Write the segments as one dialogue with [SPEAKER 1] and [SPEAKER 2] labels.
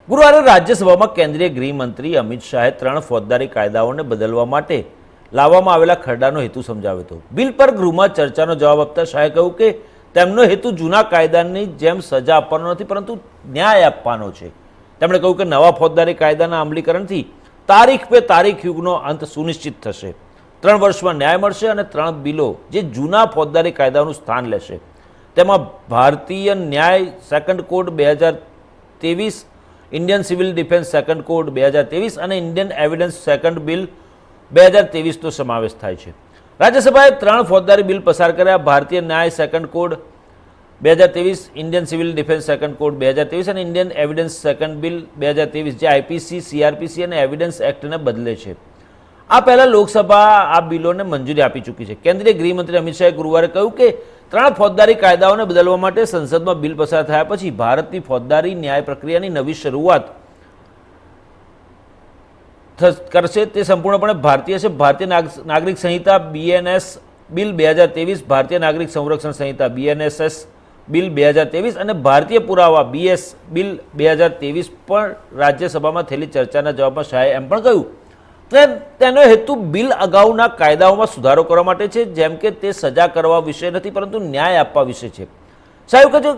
[SPEAKER 1] ગુરુવારે રાજ્યસભામાં કેન્દ્રીય ગૃહમંત્રી અમિત શાહે 3 ફોજદારી કાયદાઓને બદલવા માટે લાવવામાં આવેલા ખરડાનો હેતુ સમજાવ્યો હતો. બિલ પર ગૃહમાં ચર્ચાનો જવાબ આપતા શાહે કહ્યું કે તેમનો હેતુ જૂના કાયદાની જેમ સજા આપવાનો નથી, પરંતુ ન્યાય આપવાનો છે. તેમણે કહ્યું કે નવા ફોજદારી કાયદાના અમલીકરણથી તારીખ પે તારીખ યુગનો અંત સુનિશ્ચિત થશે. 3 વર્ષમાં ન્યાય મળશે અને 3 બિલો જે જૂના ફોજદારી કાયદાઓનું સ્થાન લેશે. તેમાં ભારતીય ન્યાય second code 2023, Indian civil defence second code 2023 અને ઇન્ડિયન એવિડન્સ સેકન્ડ બિલ 2023નો સમાવેશ થાય છે. રાજ્યસભાએ 3 ફોજદારી બિલ પસાર કર્યા. ભારતીય ન્યાય second code 2023, Indian civil defence second code 2023 અને ઇન્ડિયન એવિડન્સ સેકન્ડ બિલ 2023 જે આઈપીસી, સીઆરપીસી અને એવિડન્સ એક્ટને બદલે છે. આ પહેલા લોકસભા આ બિલોને મંજૂરી આપી ચૂકી છે. કેન્દ્રીય ગૃહમંત્રી અમિત શાહે ગુરુવારે કહ્યું કે 3 ફોજદારી કાયદાઓને બદલવા માટે સંસદમાં બિલ પસાર થયા પછી ભારતની ફોજદારી ન્યાય પ્રક્રિયાની નવી શરૂઆત કરશે. તે સંપૂર્ણપણે ભારતીય છે. ભારતીય નાગરિક સંહિતા બીએનએસ બિલ 2023, ભારતીય નાગરિક સંરક્ષણ સંહિતા બીએનએસએસ બિલ 2023 અને ભારતીય પુરાવા બીએસ બિલ 2023 પણ રાજ્યસભામાં થયેલી ચર્ચાના જવાબમાં શાહે એમ પણ કહ્યું કે તેનો હેતુ બિલ અગાઉના કાયદાઓમાં સુધારો કરવા માટે છે, જેમ કે તે સજા કરવા વિશે નથી પરંતુ ન્યાય આપવા વિશે છે. શાહે કહ્યું કે જો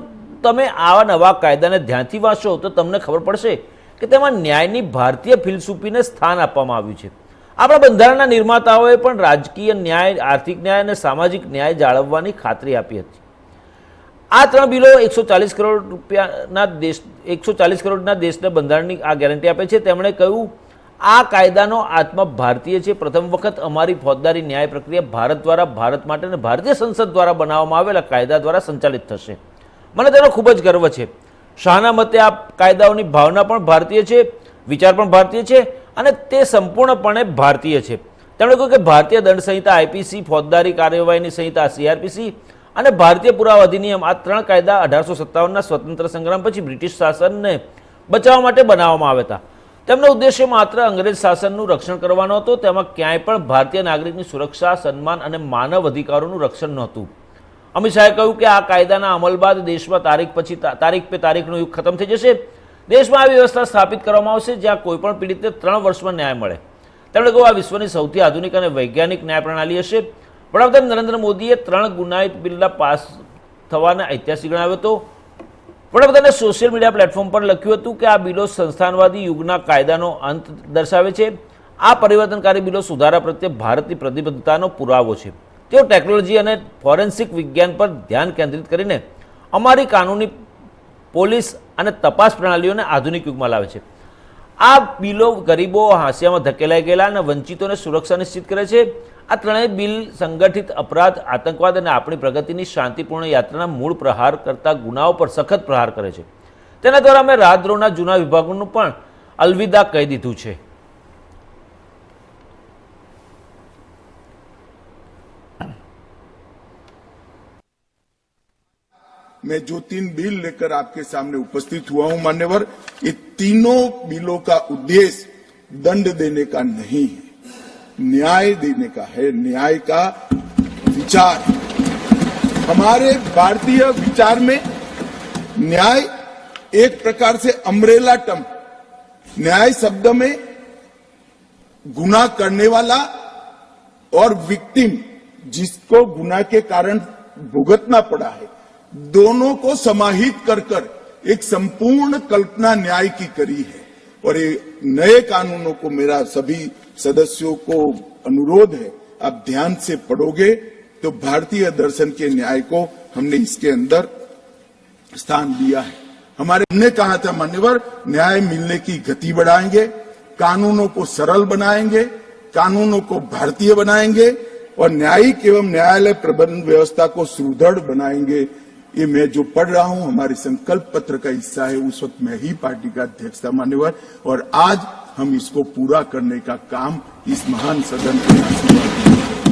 [SPEAKER 1] તમે આવા નવા કાયદાને ધ્યાનથી વાંચો તો તમને ખબર પડશે કે તેમાં ન્યાયની ભારતીય ફિલસૂફીને સ્થાન આપવામાં આવ્યું છે. આપણા બંધારણના નિર્માતાઓએ પણ રાજકીય ન્યાય, આર્થિક ન્યાય અને સામાજિક ન્યાય જાળવવાની ખાતરી આપી હતી. આ 3 બિલો 140 કરોડ રૂપિયાના 140 કરોડના દેશને બંધારણની આ ગેરંટી આપે છે. તેમણે કહ્યું આ કાયદાનો આત્મા ભારતીય છે. પ્રથમ વખત અમારી ફોજદારી ન્યાય પ્રક્રિયા ભારત દ્વારા, ભારત માટે અને ભારતીય સંસદ દ્વારા બનાવવામાં આવેલા કાયદા દ્વારા સંચાલિત થશે. મને તેનો ખૂબ જ ગર્વ છે. શાહના મતે આ કાયદાઓની ભાવના પણ ભારતીય છે, વિચાર પણ ભારતીય છે અને તે સંપૂર્ણપણે ભારતીય છે. તેમણે કહ્યું કે ભારતીય દંડ સંહિતા આઈપીસી, ફોજદારી કાર્યવાહીની સંહિતા સીઆરપીસી અને ભારતીય પુરાવા અધિનિયમ આ 3 કાયદા 1857ના સ્વતંત્ર સંગ્રામ પછી બ્રિટિશ શાસનને બચાવવા માટે બનાવવામાં આવ્યા હતા. તેમનો ઉદ્દેશ્ય માત્ર અંગ્રેજ શાસનનું રક્ષણ કરવાનો હતો. તેમાં ક્યાંય પણ ભારતીય નાગરિકની સુરક્ષા, સન્માન અને માનવ અધિકારોનું રક્ષણ નહોતું. અમિત શાહે કહ્યું કે આ કાયદાના અમલ બાદ દેશમાં તારીખ પે તારીખનો યુગ ખતમ થઈ જશે. દેશમાં આવી વ્યવસ્થા સ્થાપિત કરવામાં આવશે જ્યાં કોઈપણ પીડિતને 3 વર્ષમાં ન્યાય મળે. તેમણે કહ્યું આ વિશ્વની સૌથી આધુનિક અને વૈજ્ઞાનિક ન્યાય પ્રણાલી હશે. વડાપ્રધાન નરેન્દ્ર મોદીએ 3 ગુનાહિત બિલના પાસ થવાને ઐતિહાસિક ગણાવ્યો હતો. વડાપ્રધાને સોશિયલ મીડિયા પ્લેટફોર્મ પર લખ્યું હતું કે આ બિલો સંસ્થાનવાદી યુગના કાયદાનો અંત દર્શાવે છે. આ પરિવર્તનકારી બિલો સુધારા પ્રત્યે ભારતની પ્રતિબદ્ધતાનો પુરાવો છે. તેઓ ટેકનોલોજી અને ફોરેન્સિક વિજ્ઞાન પર ધ્યાન કેન્દ્રિત કરીને અમારી કાનૂની, પોલીસ અને તપાસ પ્રણાલીઓને આધુનિક યુગમાં લાવે છે. આ બિલો ગરીબો, હાંસિયામાં ધકેલાઈ ગયેલા અને વંચિતોને સુરક્ષા નિશ્ચિત કરે છે. આ 3 બિલ સંગઠિત અપરાધ, આતંકવાદ અને આપણી પ્રગતિની શાંતિપૂર્ણ યાત્રાના મૂળ પ્રહાર કરતા ગુનાઓ પર સખત પ્રહાર કરે છે. તેના દ્વારા અમે રાજદ્રોહના જૂના વિભાગોનું પણ અલવિદા કહી દીધું છે.
[SPEAKER 2] मैं जो 3 बिल लेकर आपके सामने उपस्थित हुआ हूं मान्यवर, ये तीनों बिलों का उद्देश्य दंड देने का नहीं है, न्याय देने का है. न्याय का विचार, हमारे भारतीय विचार में न्याय एक प्रकार से अम्ब्रेला टर्म. न्याय शब्द में गुनाह करने वाला और विक्टिम, जिसको गुनाह के कारण भुगतना पड़ा है, दोनों को समाहित कर एक संपूर्ण कल्पना न्याय की करी है. और ये नए कानूनों को मेरा सभी सदस्यों को अनुरोध है, आप ध्यान से पढ़ोगे तो भारतीय दर्शन के न्याय को हमने इसके अंदर स्थान दिया है. हमने कहा था मान्यवर, न्याय मिलने की गति बढ़ाएंगे, कानूनों को सरल बनाएंगे, कानूनों को भारतीय बनाएंगे और न्यायिक एवं न्यायालय प्रबंध व्यवस्था को सुदृढ़ बनाएंगे. ये मैं जो पढ़ रहा हूं हमारे संकल्प पत्र का हिस्सा है. उस वक्त मैं ही पार्टी का अध्यक्ष था मान्यवर, और आज हम इसको पूरा करने का काम इस महान सदन के आशीर्वाद